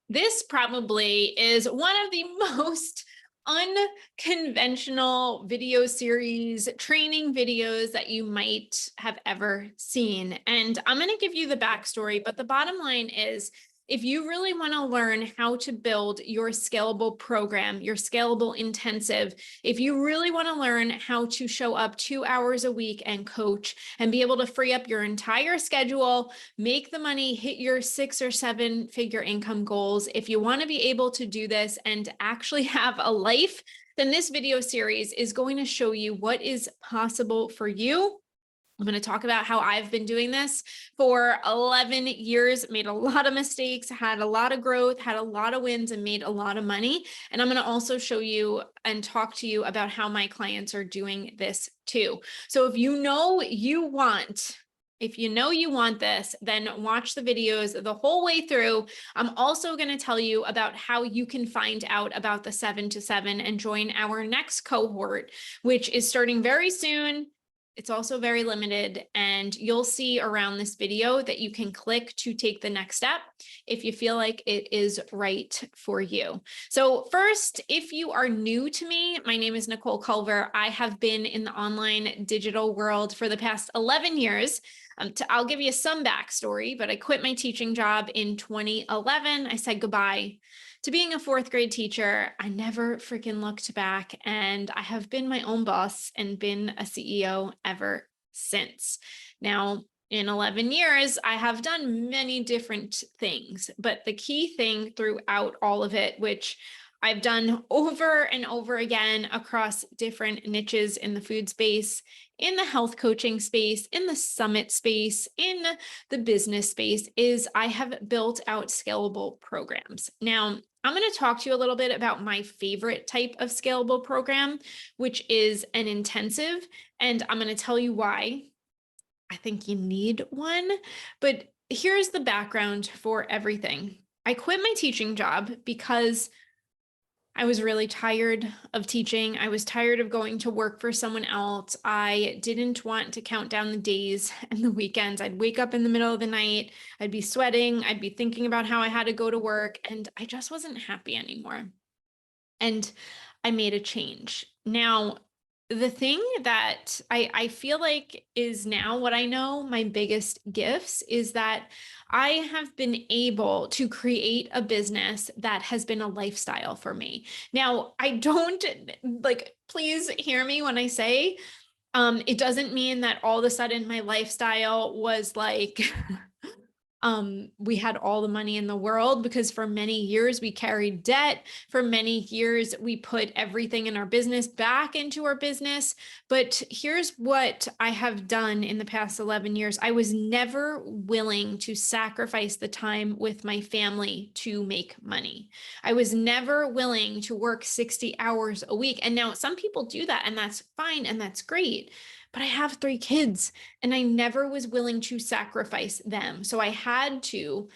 This probably is one of the most unconventional video series, training videos that you might have ever seen. And I'm going to give you the backstory, but the bottom line is if you really want to learn how to build your scalable program, your scalable intensive, if you really want to learn how to show up 2 hours a week and coach and be able to free up your entire schedule, make the money, hit your 6 or 7 figure income goals. If you want to be able to do this and actually have a life, then this video series is going to show you what is possible for you. I'm going to talk about how I've been doing this for 11 years, made a lot of mistakes, had a lot of growth, had a lot of wins, and made a lot of money. And I'm going to also show you and talk to you about how my clients are doing this too. So if you know you want this, then watch the videos the whole way through. I'm also going to tell you about how you can find out about the 7 to 7 and join our next cohort, which is starting very soon. It's also very limited, and you'll see around this video that you can click to take the next step if you feel like it is right for you. So first, if you are new to me, my name is Nicole Culver. I have been in the online digital world for the past 11 years. I'll give you some backstory, but I quit my teaching job in 2011. I said goodbye to being a 4th grade teacher. I never freaking looked back, and I have been my own boss and been a CEO ever since. Now, in 11 years, I have done many different things, but the key thing throughout all of it, which I've done over and over again across different niches in the food space, in the health coaching space, in the summit space, in the business space, is I have built out scalable programs. Now, I'm going to talk to you a little bit about my favorite type of scalable program, which is an intensive, and I'm going to tell you why I think you need one. But here's the background for everything. I quit my teaching job because I was really tired of teaching. I was tired of going to work for someone else. I didn't want to count down the days and the weekends. I'd wake up in the middle of the night. I'd be sweating. I'd be thinking about how I had to go to work, and I just wasn't happy anymore. And I made a change. Now, the thing that I feel like is now what I know my biggest gifts is that I have been able to create a business that has been a lifestyle for me. Now, I don't please hear me when I say, it doesn't mean that all of a sudden my lifestyle was like, we had all the money in the world, because for many years we carried debt. For many years, we put everything in our business back into our business. But here's what I have done in the past 11 years. I was never willing to sacrifice the time with my family to make money. I was never willing to work 60 hours a week. And now some people do that, and that's fine, and that's great. But I have 3 kids, and I never was willing to sacrifice them. So I had to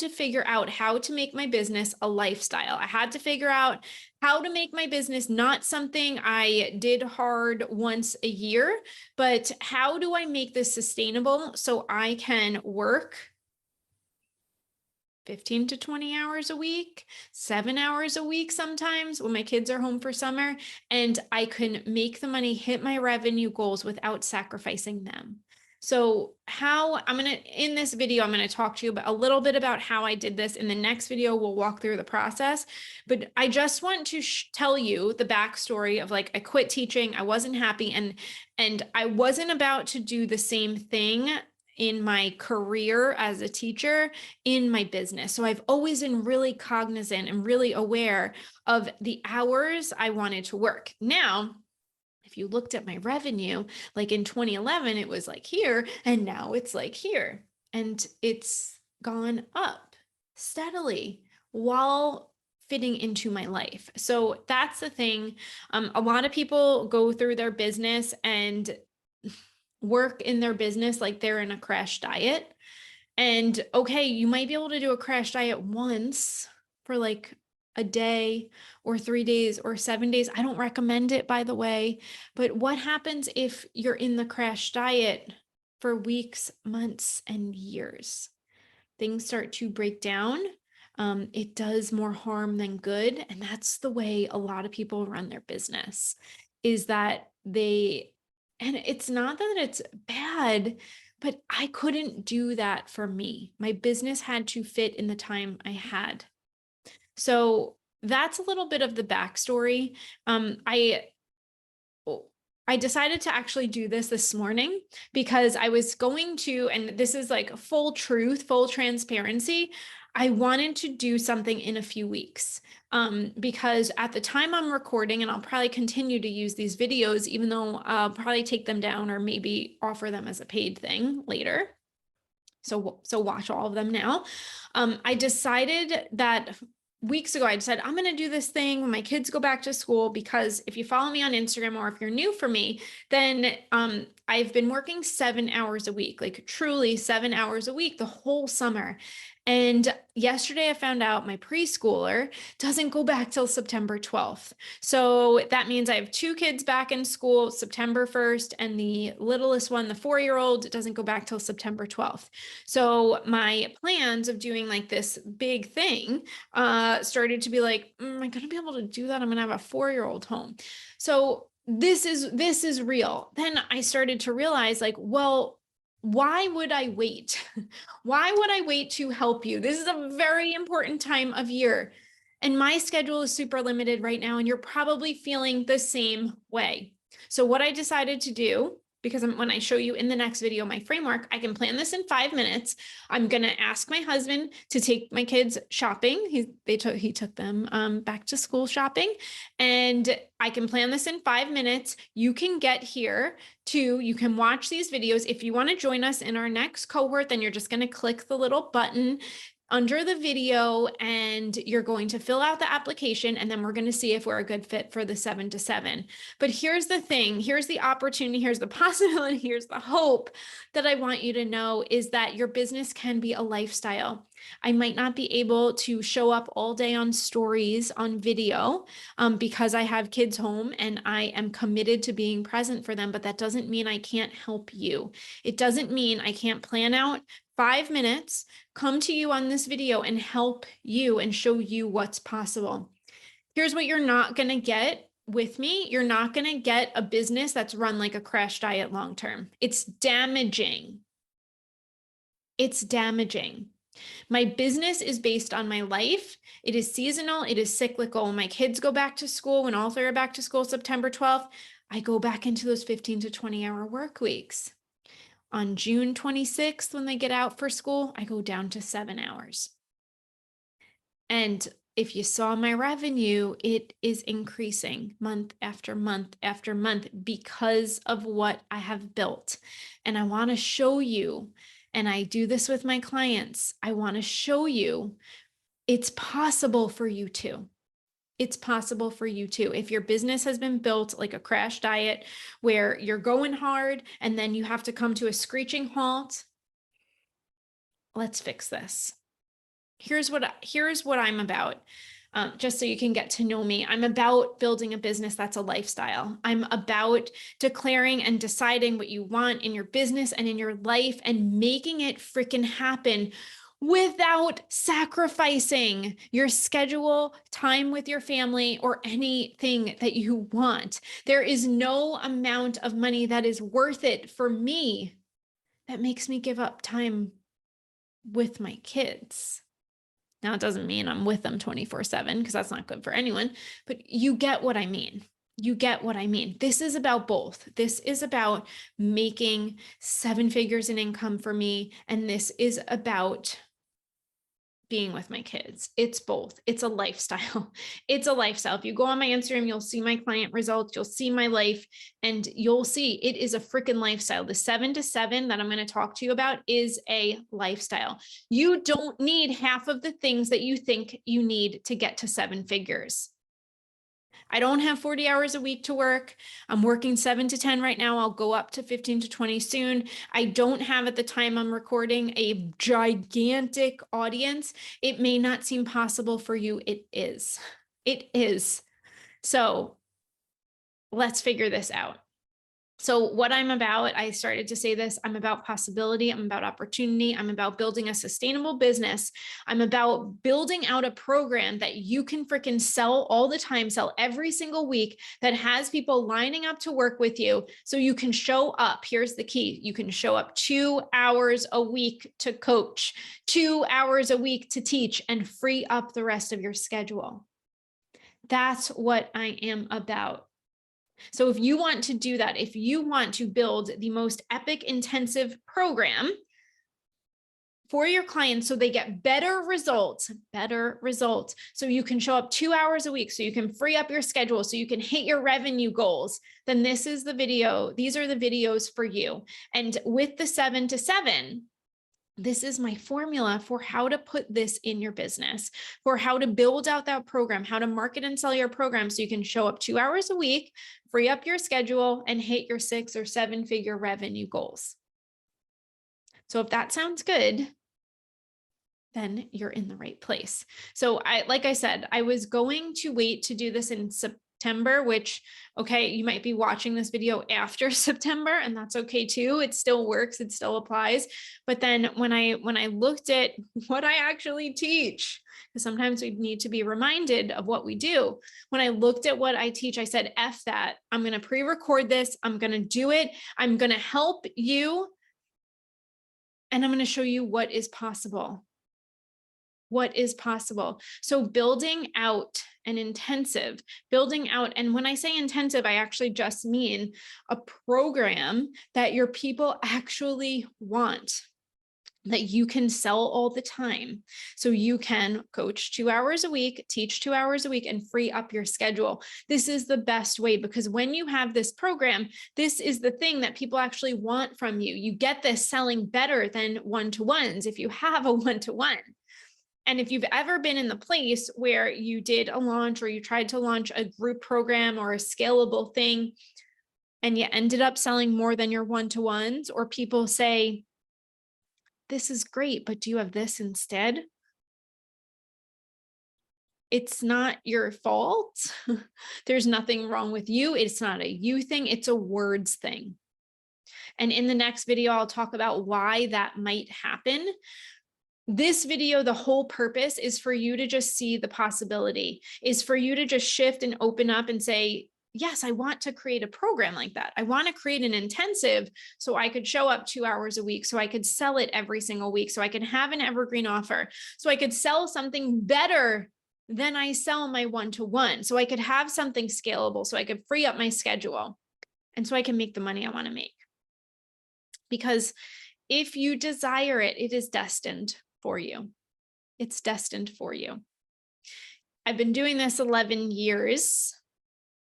figure out how to make my business a lifestyle. I had to figure out how to make my business not something I did hard once a year, but how do I make this sustainable so I can work 15 to 20 hours a week, 7 hours a week sometimes when my kids are home for summer, and I can make the money, hit my revenue goals without sacrificing them. So in this video, I'm going to talk to you about a little bit about how I did this. In the next video, we'll walk through the process, but I just want to tell you the backstory of, like, I quit teaching. I wasn't happy, and I wasn't about to do the same thing in my career as a teacher in my business. So I've always been really cognizant and really aware of the hours I wanted to work. Now, if you looked at my revenue, like in 2011, it was like here, and now it's like here, and it's gone up steadily while fitting into my life. So that's the thing. A lot of people go through their business and work in their business like they're in a crash diet. And okay, you might be able to do a crash diet once for like a day or 3 days or 7 days. I don't recommend it, by the way. But what happens if you're in the crash diet for weeks, months, and years? Things start to break down. It does more harm than good. And that's the way a lot of people run their business, is that and it's not that it's bad, but I couldn't do that for me. My business had to fit in the time I had. So that's a little bit of the backstory. I decided to actually do this morning because I was going to, and this is like full truth, full transparency. I wanted to do something in a few weeks because at the time I'm recording, and I'll probably continue to use these videos, even though I'll probably take them down or maybe offer them as a paid thing later. So watch all of them now. I decided that weeks ago, I decided I'm going to do this thing when my kids go back to school, because if you follow me on Instagram, or if you're new for me, then I've been working 7 hours a week, like truly 7 hours a week the whole summer. And yesterday I found out my preschooler doesn't go back till September 12th. So that means I have 2 kids back in school September 1st, and the littlest one, the 4-year-old, doesn't go back till September 12th. So my plans of doing like this big thing started to be like, am I going to be able to do that? I'm going to have a 4-year-old home. So this is real. Then I started to realize, like, well, why would I wait? Why would I wait to help you? This is a very important time of year. And my schedule is super limited right now, and you're probably feeling the same way. So what I decided to do, because when I show you in the next video my framework, I can plan this in 5 minutes. I'm going to ask my husband to take my kids shopping. He took them back to school shopping, and I can plan this in 5 minutes. You can get here too. You can watch these videos. If you want to join us in our next cohort, then you're just going to click the little button under the video, and you're going to fill out the application, and then we're going to see if we're a good fit for the 7 to 7. But here's the thing, here's the opportunity, here's the possibility, here's the hope that I want you to know, is that your business can be a lifestyle. I might not be able to show up all day on stories on video because I have kids home and I am committed to being present for them, but that doesn't mean I can't help you. It doesn't mean I can't plan out 5 minutes, come to you on this video and help you and show you what's possible. Here's what you're not going to get with me. You're not going to get a business that's run like a crash diet long-term. It's damaging. It's damaging. My business is based on my life. It is seasonal. It is cyclical. When my kids go back to school, when all 3 are back to school September 12th, I go back into those 15 to 20-hour work weeks. On June 26th, when they get out for school, I go down to 7 hours. And if you saw my revenue, it is increasing month after month after month because of what I have built. And I want to show you, and I do this with my clients, I want to show you it's possible for you too. It's possible for you too. If your business has been built like a crash diet where you're going hard and then you have to come to a screeching halt, let's fix this. Here's what I'm about. Just so you can get to know me, I'm about building a business that's a lifestyle. I'm about declaring and deciding what you want in your business and in your life and making it freaking happen without sacrificing your schedule, time with your family, or anything that you want. There is no amount of money that is worth it for me that makes me give up time with my kids. Now, it doesn't mean I'm with them 24/7 because that's not good for anyone, but you get what I mean. You get what I mean. This is about both. This is about making 7 figures in income for me, and this is about being with my kids. It's both. It's a lifestyle. It's a lifestyle. If you go on my Instagram, you'll see my client results, you'll see my life, and you'll see it is a freaking lifestyle. The 7 to 7 that I'm going to talk to you about is a lifestyle. You don't need half of the things that you think you need to get to 7 figures. I don't have 40 hours a week to work. I'm working 7 to 10 right now. I'll go up to 15 to 20 soon. I don't have, at the time I'm recording, a gigantic audience. It may not seem possible for you. It is. It is. So let's figure this out. So what I'm about, I started to say this, I'm about possibility, I'm about opportunity, I'm about building a sustainable business. I'm about building out a program that you can freaking sell all the time, sell every single week, that has people lining up to work with you so you can show up. Here's the key. You can show up 2 hours a week to coach, 2 hours a week to teach, and free up the rest of your schedule. That's what I am about. So if you want to do that, if you want to build the most epic intensive program for your clients so they get better results, so you can show up 2 hours a week, so you can free up your schedule, so you can hit your revenue goals, then this is the video. These are the videos for you. And with the 7 to 7, this is my formula for how to put this in your business, for how to build out that program, how to market and sell your program so you can show up 2 hours a week, free up your schedule, and hit your 6 or 7 figure revenue goals. So if that sounds good, then you're in the right place. So like I said, I was going to wait to do this in September, which, okay, you might be watching this video after September, and that's okay too. It still works, it still applies. But then when I looked at what I actually teach, because sometimes we need to be reminded of what we do. When I looked at what I teach, I said, F that. I'm going to pre-record this. I'm going to do it. I'm going to help you. And I'm going to show you what is possible. What is possible. So building out an intensive, and when I say intensive, I actually just mean a program that your people actually want, that you can sell all the time. So you can coach 2 hours a week, teach 2 hours a week, and free up your schedule. This is the best way, because when you have this program, this is the thing that people actually want from you. You get this selling better than one-to-ones if you have a one-to-one. And if you've ever been in the place where you did a launch, or you tried to launch a group program or a scalable thing, and you ended up selling more than your one-to-ones, or people say, this is great, but do you have this instead? It's not your fault. There's nothing wrong with you. It's not a you thing. It's a words thing. And in the next video, I'll talk about why that might happen. This video, the whole purpose is for you to just see the possibility, is for you to just shift and open up and say, yes, I want to create a program like that. I want to create an intensive so I could show up 2 hours a week, so I could sell it every single week, so I could have an evergreen offer, so I could sell something better than I sell my one-to-one, so I could have something scalable, so I could free up my schedule, and so I can make the money I want to make. Because if you desire it, it is destined for you. It's destined for you. I've been doing this 11 years.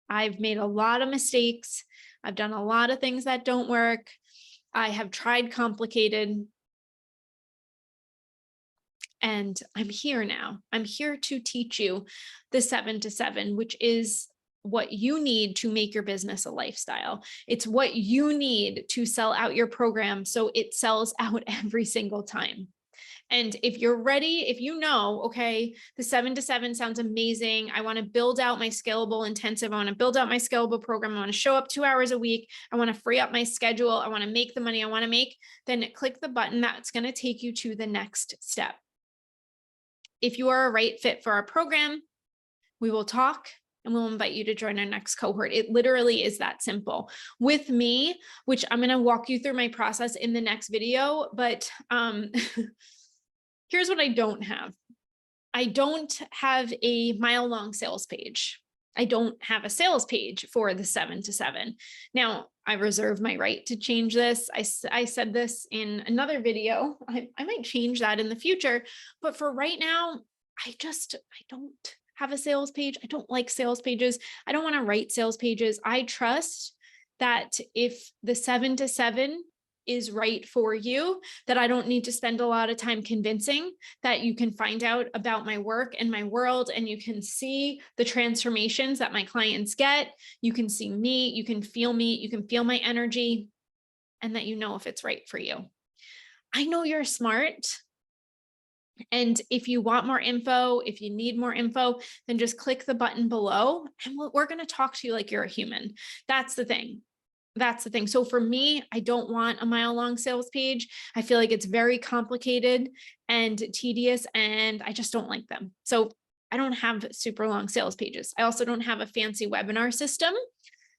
I've made a lot of mistakes. I've done a lot of things that don't work. I have tried complicated. And I'm here now. I'm here to teach you the 7 to 7, which is what you need to make your business a lifestyle. It's what you need to sell out your program so it sells out every single time. And if you're ready, if you know, okay, the 7 to 7 sounds amazing. I want to build out my scalable intensive. I want to build out my scalable program. I want to show up 2 hours a week. I want to free up my schedule. I want to make the money I want to make. Then click the button that's going to take you to the next step. If you are a right fit for our program, we will talk and we'll invite you to join our next cohort. It literally is that simple. With me, which I'm going to walk you through my process in the next video, but here's what I don't have. I don't have a mile-long sales page. I don't have a sales page for the 7 to 7. Now, I reserve my right to change this. I said this in another video. I might change that in the future, but for right now, I don't have a sales page. I don't like sales pages. I don't want to write sales pages. I trust that if the 7 to 7 is right for you, that I don't need to spend a lot of time convincing, that you can find out about my work and my world, and you can see the transformations that my clients get. You can see me, you can feel my energy, and that you know if it's right for you. I know you're smart. And if you want more info, if you need more info, then just click the button below and we're going to talk to you like you're a human. That's the thing. That's the thing. So for me, I don't want a mile-long sales page. I feel like it's very complicated and tedious, and I just don't like them. So I don't have super long sales pages. I also don't have a fancy webinar system.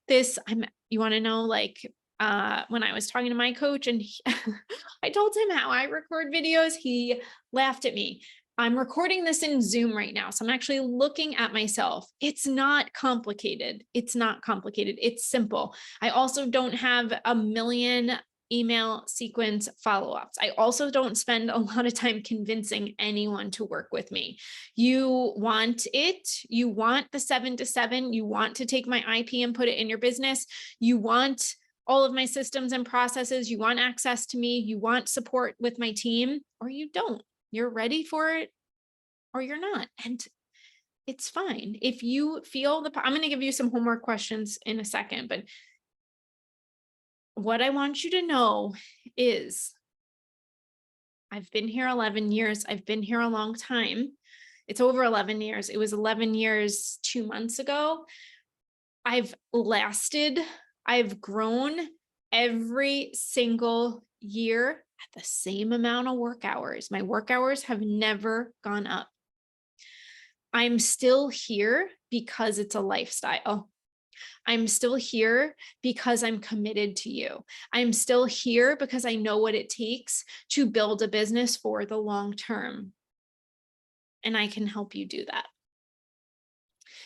You want to know, like, when I was talking to my coach and I told him how I record videos, he laughed at me. I'm recording this in Zoom right now. So I'm actually looking at myself. It's not complicated. It's not complicated. It's simple. I also don't have a million email sequence follow-ups. I also don't spend a lot of time convincing anyone to work with me. You want it. You want the 7 to 7. You want to take my IP and put it in your business. You want all of my systems and processes. You want access to me. You want support with my team, or you don't. You're ready for it or you're not. And it's fine. If you feel I'm going to give you some homework questions in a second, but what I want you to know is I've been here 11 years. I've been here a long time. It's over 11 years. It was 11 years, 2 months ago. I've lasted. I've grown every single year at the same amount of work hours. My work hours have never gone up. I'm still here because it's a lifestyle. I'm still here because I'm committed to you. I'm still here because I know what it takes to build a business for the long term. And I can help you do that.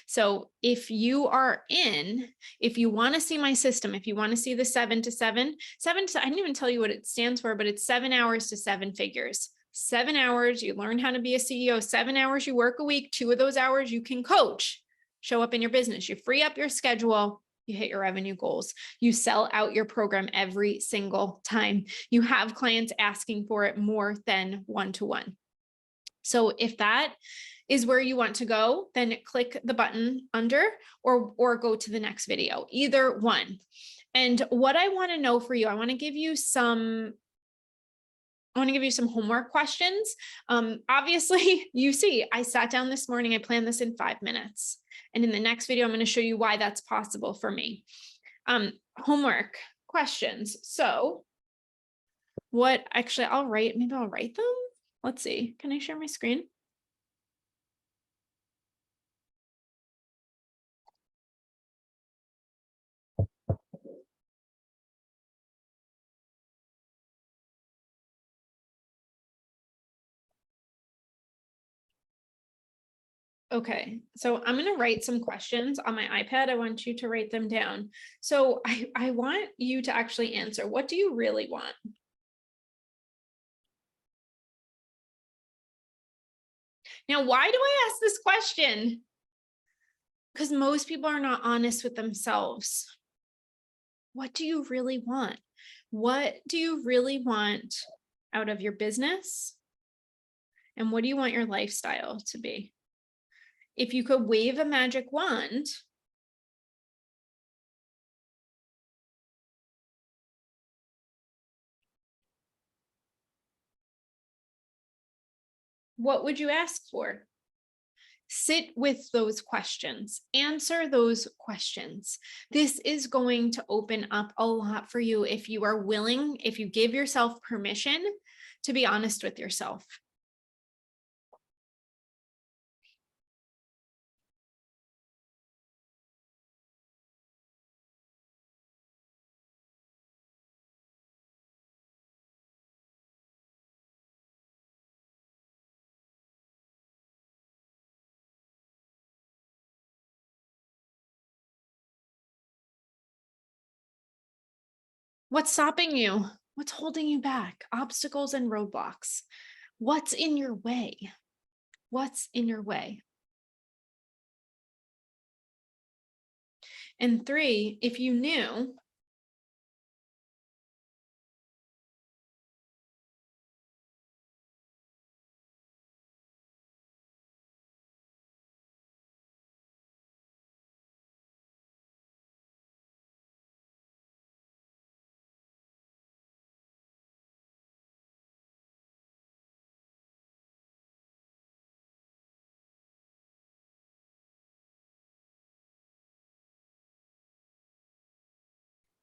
So if you want to see my system, if you want to see the 7 to 7, I didn't even tell you what it stands for, but it's 7 hours to 7 figures. 7 hours, you learn how to be a CEO. 7 hours, you work a week. 2 of those hours you can coach, show up in your business. You free up your schedule. You hit your revenue goals. You sell out your program every single time. You have clients asking for it more than one-to-one. So if that is where you want to go, then click the button under or go to the next video, either one. And what I want to know for you, I want to give you some homework questions. Obviously, you see, I sat down this morning, I planned this in 5 minutes. And in the next video, I'm going to show you why that's possible for me. Homework questions. So maybe I'll write them. Let's see. Can I share my screen? Okay, so I'm going to write some questions on my iPad. I want you to write them down. So I want you to actually answer. What do you really want? Now, why do I ask this question? Because most people are not honest with themselves. What do you really want? What do you really want out of your business? And what do you want your lifestyle to be? If you could wave a magic wand, what would you ask for? Sit with those questions, answer those questions. This is going to open up a lot for you if you are willing, if you give yourself permission to be honest with yourself. What's stopping you? What's holding you back? Obstacles and roadblocks. What's in your way? What's in your way? And 3, if you knew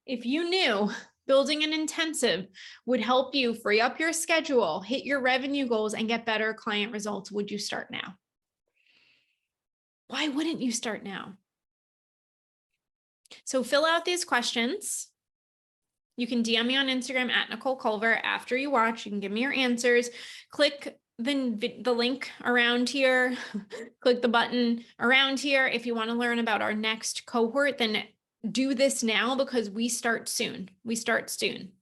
If you knew building an intensive would help you free up your schedule, hit your revenue goals, and get better client results, would you start now? Why wouldn't you start now? So fill out these questions. You can DM me on Instagram at Nicole Culver after you watch. You can give me your answers. Click the link around here. Click the button around here. If you want to learn about our next cohort, then do this now because we start soon. We start soon.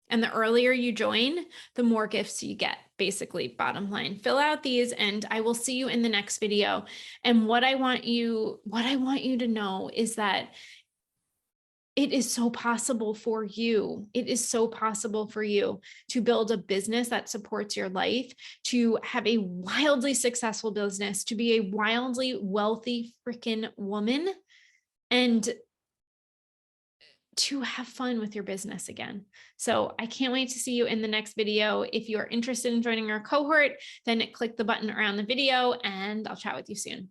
And the earlier you join, the more gifts you get, basically, bottom line. Fill out these and I will see you in the next video. And what I want you to know is that it is so possible for you. It is so possible for you to build a business that supports your life, to have a wildly successful business, to be a wildly wealthy freaking woman, and to have fun with your business again. So I can't wait to see you in the next video. If you are interested in joining our cohort, then click the button around the video and I'll chat with you soon.